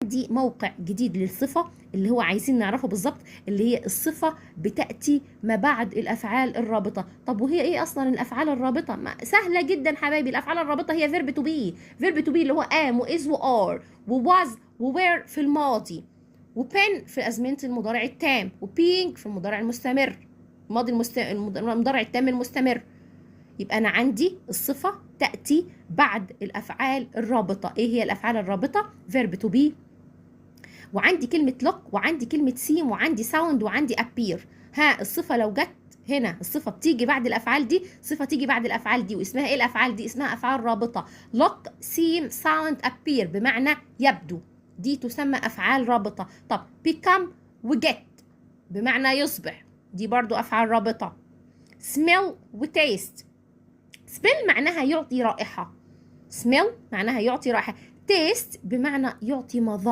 عندي موقع جديد للصفة اللي هو عايزين نعرفه بالظبط، اللي هي الصفة بتأتي ما بعد الأفعال الرابطة. طب وهي إيه أصلا الأفعال الرابطة؟ سهلة جدا حبايبي. الأفعال الرابطة هي verb to be. verb to be اللي هو am وis وare وwas وwere في الماضي، وبين في أزمنة المضارع التام، وbeing في المضارع المستمر، المضارع التام المستمر. يبقى أنا عندي الصفة تأتي بعد الأفعال الرابطة. إيه هي الأفعال الرابطة؟ verb to be، وعندي كلمة look، وعندي كلمة seem، وعندي sound، وعندي appear. ها الصفة لو جت هنا، الصفة بتيجي بعد الأفعال دي، صفة تيجي بعد الأفعال دي، واسمها إيه الأفعال دي؟ اسمها أفعال رابطة. look seem sound appear بمعنى يبدو، دي تسمى أفعال رابطة. طب become وget بمعنى يصبح، دي برضو أفعال رابطة. smell وtaste. smell معناها يعطي رائحة، smell معناها يعطي رائحة، taste بمعنى يعطي مذاق.